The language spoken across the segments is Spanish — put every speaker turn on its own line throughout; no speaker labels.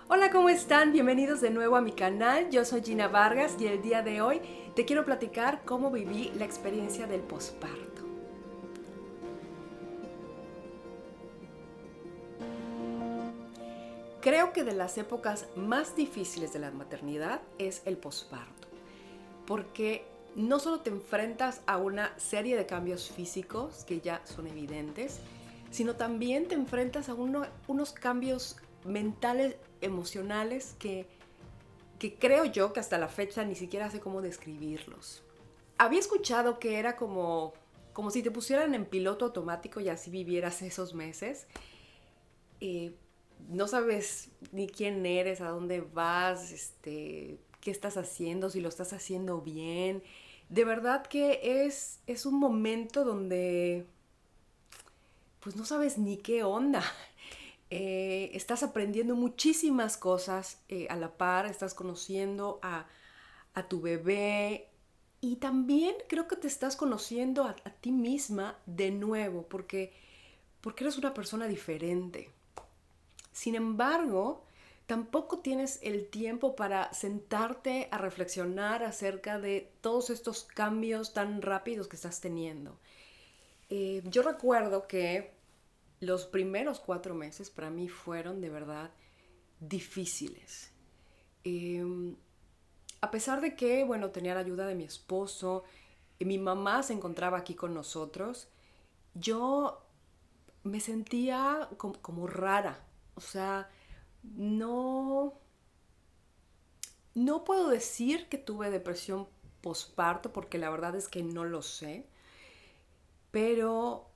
Hola, ¿cómo están? Bienvenidos de nuevo a mi canal. Yo soy Gina Vargas y el día de hoy te quiero platicar cómo viví la experiencia del posparto. Creo que de las épocas más difíciles de la maternidad es el posparto, porque no solo te enfrentas a una serie de cambios físicos que ya son evidentes, sino también te enfrentas a unos cambios mentales, emocionales que creo yo que hasta la fecha ni siquiera sé cómo describirlos. Había escuchado que era como si te pusieran en piloto automático y así vivieras esos meses. Eh, no sabes ni quién eres, a dónde vas, qué estás haciendo, si lo estás haciendo bien. De verdad que es un momento donde pues no sabes ni qué onda. Estás aprendiendo muchísimas cosas a la par, estás conociendo a tu bebé y también creo que te estás conociendo a ti misma de nuevo porque eres una persona diferente. Sin embargo, tampoco tienes el tiempo para sentarte a reflexionar acerca de todos estos cambios tan rápidos que estás teniendo. Yo recuerdo que los primeros 4 meses para mí fueron de verdad difíciles. Eh, a pesar de que, bueno, tenía la ayuda de mi esposo, y mi mamá se encontraba aquí con nosotros, yo me sentía como rara. O sea, no, no puedo decir que tuve depresión posparto porque la verdad es que no lo sé, pero,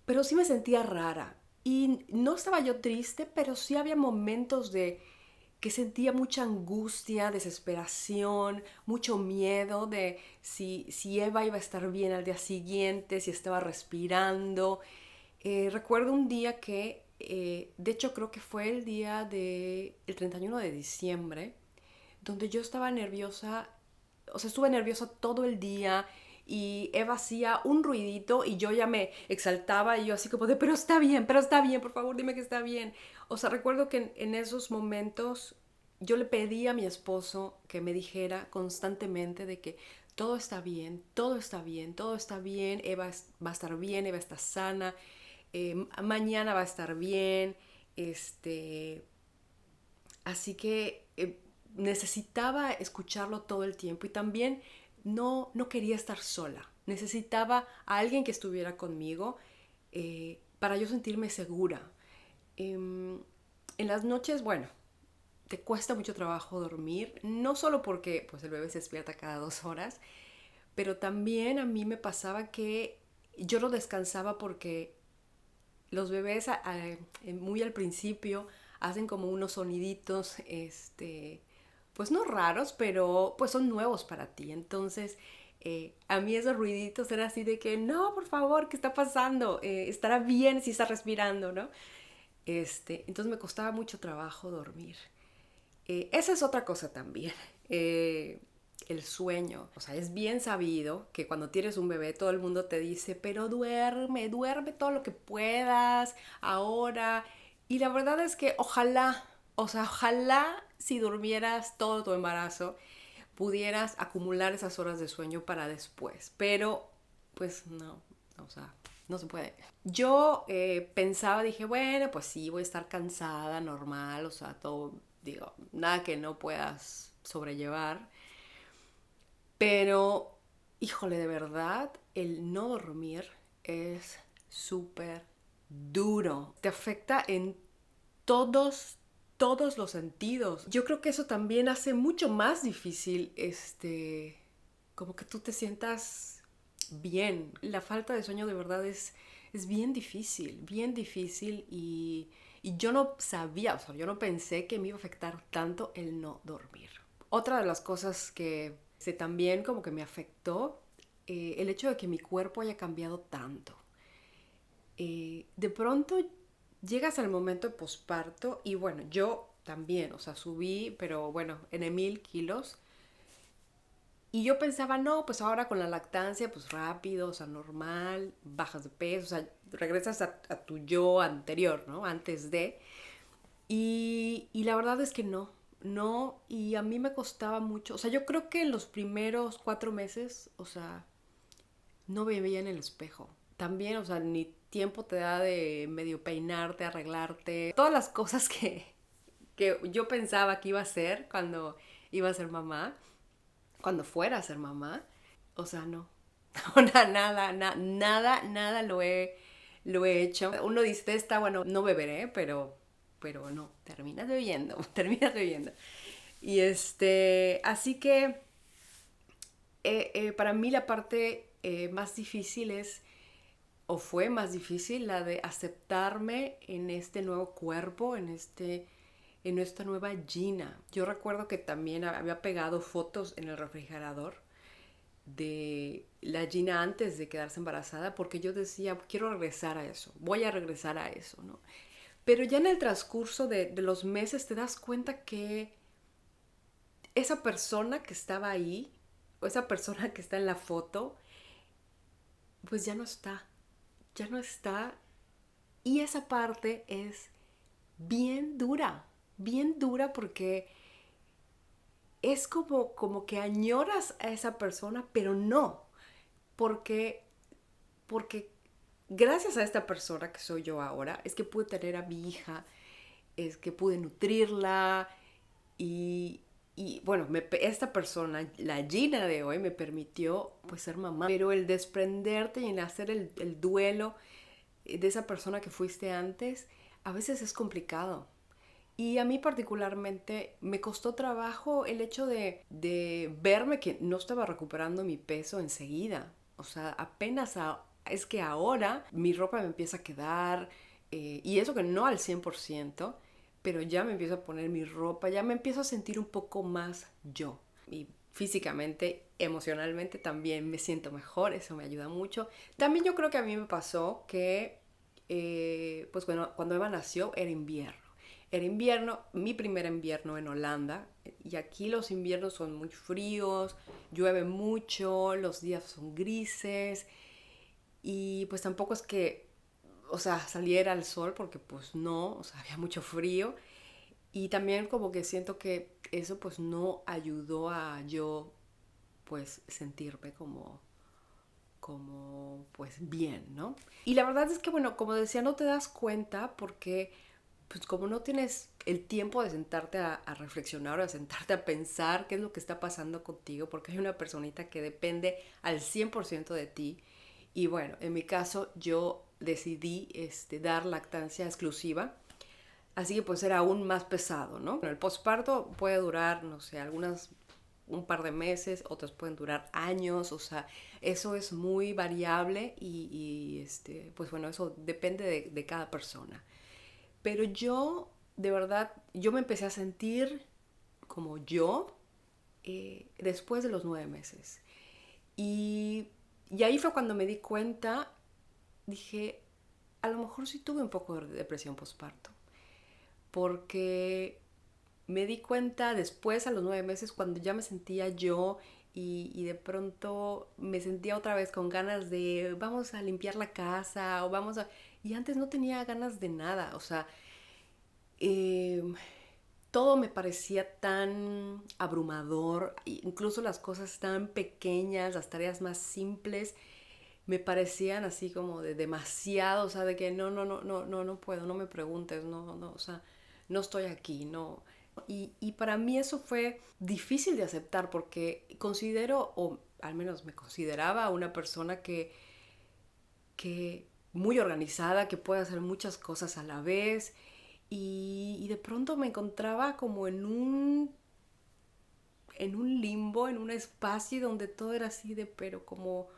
pero sí me sentía rara. Y no estaba yo triste, pero sí había momentos de que sentía mucha angustia, desesperación, mucho miedo de si Eva iba a estar bien al día siguiente, si estaba respirando. Recuerdo un día que, de hecho creo que fue el 31 de diciembre, donde yo estaba nerviosa, o sea, estuve nerviosa todo el día y Eva hacía un ruidito y yo ya me exaltaba y yo así como de, pero está bien, por favor dime que está bien. O sea, recuerdo que en esos momentos yo le pedí a mi esposo que me dijera constantemente de que todo está bien, todo está bien, todo está bien, Eva va a estar bien, Eva está sana, mañana va a estar bien, este, así que necesitaba escucharlo todo el tiempo y también no quería estar sola. Necesitaba a alguien que estuviera conmigo para yo sentirme segura. En las noches, bueno, te cuesta mucho trabajo dormir, no solo porque pues, el bebé se despierta cada 2 horas, pero también a mí me pasaba que yo no descansaba porque los bebés muy al principio hacen como unos soniditos, pues no raros, pero pues son nuevos para ti. Entonces, a mí esos ruiditos eran así de que, no, por favor, ¿qué está pasando? Estará bien si está respirando, ¿no? Entonces me costaba mucho trabajo dormir. Esa es otra cosa también. El sueño. O sea, es bien sabido que cuando tienes un bebé todo el mundo te dice, pero duerme, duerme todo lo que puedas ahora. Y la verdad es que ojalá, o sea, ojalá si durmieras todo tu embarazo, pudieras acumular esas horas de sueño para después. Pero, pues no, o sea, no se puede. Yo pensaba, dije, bueno, pues sí, voy a estar cansada, normal, o sea, todo, digo, nada que no puedas sobrellevar. Pero, híjole, de verdad, el no dormir es súper duro. Te afecta en todos, todos los sentidos. Yo creo que eso también hace mucho más difícil, como que tú te sientas bien. La falta de sueño de verdad es bien difícil y yo no sabía, o sea, yo no pensé que me iba a afectar tanto el no dormir. Otra de las cosas que también como que me afectó, el hecho de que mi cuerpo haya cambiado tanto. De pronto llegas al momento de posparto y bueno, yo también, o sea, subí, pero bueno, en 1000 kilos. Y yo pensaba, no, pues ahora con la lactancia, pues rápido, o sea, normal, bajas de peso, o sea, regresas a tu yo anterior, ¿no? Antes de. Y la verdad es que no, y a mí me costaba mucho. O sea, yo creo que en los primeros 4 meses, o sea, no me veía en el espejo. También, o sea, ni tiempo te da de medio peinarte, arreglarte. Todas las cosas que yo pensaba que iba a hacer cuando iba a ser mamá, cuando fuera a ser mamá, o sea, no. Nada lo he hecho. Uno dice, está bueno, no beberé, pero no, terminas bebiendo, terminas bebiendo. Y así que para mí la parte más difícil es, o fue más difícil, la de aceptarme en este nuevo cuerpo, en esta nueva Gina. Yo recuerdo que también había pegado fotos en el refrigerador de la Gina antes de quedarse embarazada, porque yo decía, quiero regresar a eso, voy a regresar a eso, ¿no? Pero ya en el transcurso de los meses te das cuenta que esa persona que estaba ahí, o esa persona que está en la foto, pues ya no está. Y esa parte es bien dura porque es como que añoras a esa persona, pero no, porque, porque gracias a esta persona que soy yo ahora, es que pude tener a mi hija, es que pude nutrirla y, y bueno, esta persona, la Gina de hoy, me permitió pues ser mamá. Pero el desprenderte y el hacer el duelo de esa persona que fuiste antes, a veces es complicado. Y a mí particularmente me costó trabajo el hecho de verme que no estaba recuperando mi peso enseguida. O sea, es que ahora mi ropa me empieza a quedar, y eso que no al 100%, pero ya me empiezo a poner mi ropa, ya me empiezo a sentir un poco más yo. Y físicamente, emocionalmente también me siento mejor, eso me ayuda mucho. También yo creo que a mí me pasó que, pues bueno, cuando Eva nació era invierno. Era invierno, mi primer invierno en Holanda, y aquí los inviernos son muy fríos, llueve mucho, los días son grises, y pues tampoco es que, o sea, saliera el sol porque pues no, o sea, había mucho frío, y también como que siento que eso pues no ayudó a yo pues sentirme como pues bien, ¿no? Y la verdad es que bueno, como decía, no te das cuenta porque pues como no tienes el tiempo de sentarte a reflexionar o a sentarte a pensar qué es lo que está pasando contigo, porque hay una personita que depende al 100% de ti. Y bueno, en mi caso yo decidí dar lactancia exclusiva, así que pues era aún más pesado, ¿no? Bueno, el posparto puede durar, no sé, un par de meses, otros pueden durar años, o sea, eso es muy variable y pues bueno, eso depende de cada persona. Pero yo, de verdad, yo me empecé a sentir como yo después de los 9 meses. Y, y ahí fue cuando me di cuenta, dije, a lo mejor sí tuve un poco de depresión postparto. Porque me di cuenta después, a los 9 meses, cuando ya me sentía yo y de pronto me sentía otra vez con ganas de vamos a limpiar la casa o vamos a... Y antes no tenía ganas de nada, o sea, eh, todo me parecía tan abrumador, incluso las cosas tan pequeñas, las tareas más simples, me parecían así como de demasiado, o sea, de que no puedo, no me preguntes, no, o sea, no estoy aquí, no. Y para mí eso fue difícil de aceptar porque considero, o al menos me consideraba una persona que muy organizada, que puede hacer muchas cosas a la vez y de pronto me encontraba como en un limbo, en un espacio donde todo era así de, pero como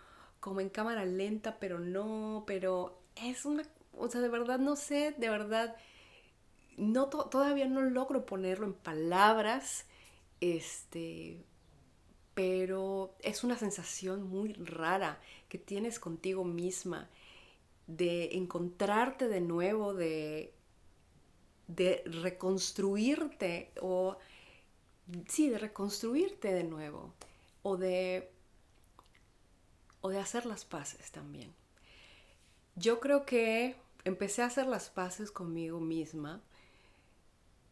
en cámara lenta, pero no, pero es una, o sea, de verdad no sé, de verdad, no todavía no logro ponerlo en palabras, este, pero es una sensación muy rara que tienes contigo misma, de encontrarte de nuevo, de reconstruirte o sí, de reconstruirte de nuevo o de, o de hacer las paces también. Yo creo que empecé a hacer las paces conmigo misma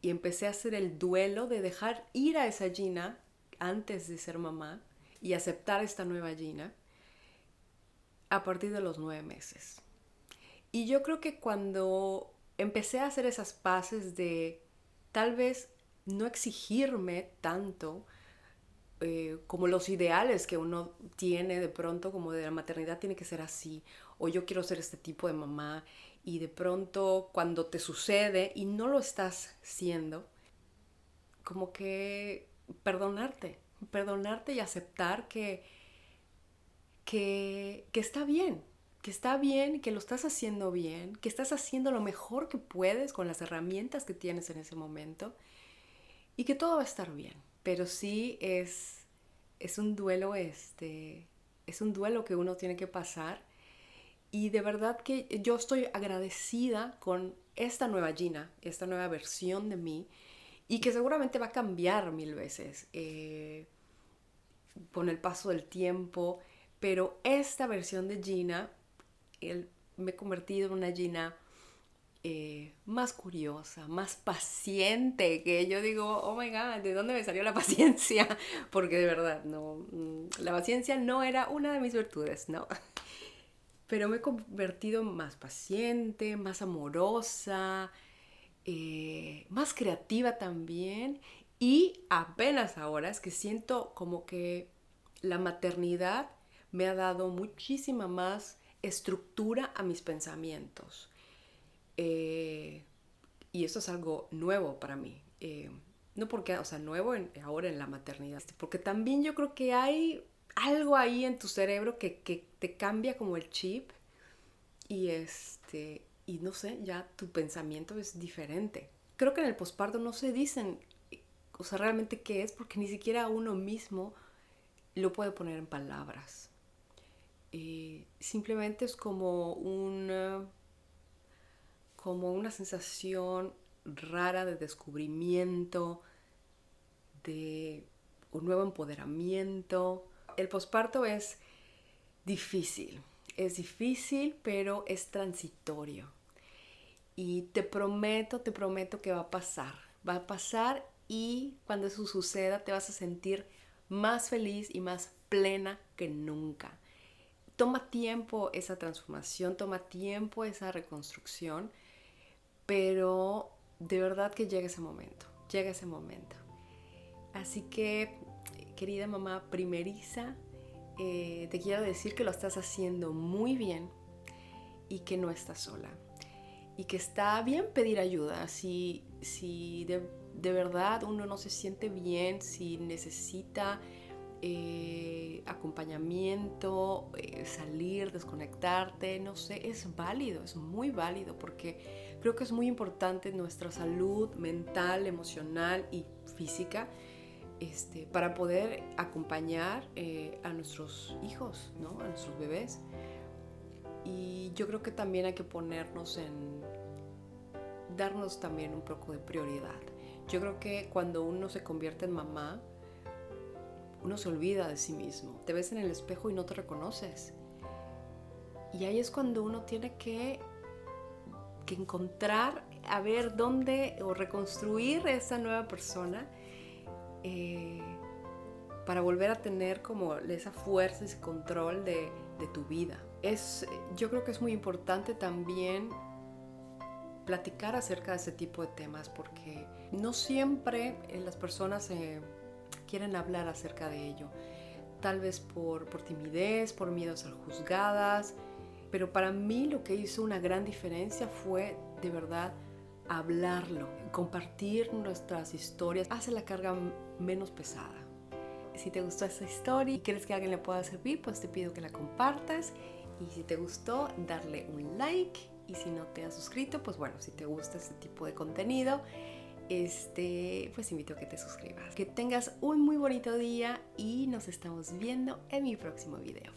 y empecé a hacer el duelo de dejar ir a esa Gina antes de ser mamá y aceptar esta nueva Gina a partir de los 9 meses. Y yo creo que cuando empecé a hacer esas paces de tal vez no exigirme tanto como los ideales que uno tiene de pronto, como de la maternidad tiene que ser así, o yo quiero ser este tipo de mamá, y de pronto cuando te sucede y no lo estás siendo, como que perdonarte y aceptar que está bien, que lo estás haciendo bien, que estás haciendo lo mejor que puedes con las herramientas que tienes en ese momento y que todo va a estar bien. Pero sí es un duelo, es un duelo que uno tiene que pasar y de verdad que yo estoy agradecida con esta nueva Gina, esta nueva versión de mí y que seguramente va a cambiar mil veces con el paso del tiempo, pero esta versión de Gina, me he convertido en una Gina más curiosa, más paciente, que yo digo, oh my God, ¿de dónde me salió la paciencia? Porque de verdad, no, la paciencia no era una de mis virtudes, no. Pero me he convertido en más paciente, más amorosa, más creativa también. Y apenas ahora es que siento como que la maternidad me ha dado muchísima más estructura a mis pensamientos. Eh, y eso es algo nuevo para mí. No porque, o sea, nuevo ahora en la maternidad, porque también yo creo que hay algo ahí en tu cerebro que te cambia como el chip y no sé, ya tu pensamiento es diferente. Creo que en el posparto no se dicen, o sea, realmente qué es, porque ni siquiera uno mismo lo puede poner en palabras. Simplemente es como una sensación rara de descubrimiento, de un nuevo empoderamiento. El posparto es difícil, pero es transitorio. Y te prometo que va a pasar y cuando eso suceda te vas a sentir más feliz y más plena que nunca. Toma tiempo esa transformación, toma tiempo esa reconstrucción, pero de verdad que llega ese momento. Así que, querida mamá primeriza, te quiero decir que lo estás haciendo muy bien y que no estás sola. Y que está bien pedir ayuda si de verdad uno no se siente bien, si necesita acompañamiento, salir, desconectarte, no sé, es válido, es muy válido porque creo que es muy importante nuestra salud mental, emocional y física para poder acompañar a nuestros hijos, ¿no? A nuestros bebés. Y yo creo que también hay que darnos también un poco de prioridad. Yo creo que cuando uno se convierte en mamá, uno se olvida de sí mismo. Te ves en el espejo y no te reconoces. Y ahí es cuando uno tiene que encontrar, a ver dónde, o reconstruir esa nueva persona para volver a tener como esa fuerza, ese control de tu vida. Yo creo que es muy importante también platicar acerca de ese tipo de temas porque no siempre las personas quieren hablar acerca de ello. Tal vez por timidez, por miedo a ser juzgadas, pero para mí lo que hizo una gran diferencia fue de verdad hablarlo, compartir nuestras historias, hace la carga menos pesada. Si te gustó esta historia y quieres que a alguien le pueda servir, pues te pido que la compartas. Y si te gustó, darle un like. Y si no te has suscrito, pues bueno, si te gusta este tipo de contenido, pues invito a que te suscribas. Que tengas un muy bonito día y nos estamos viendo en mi próximo video.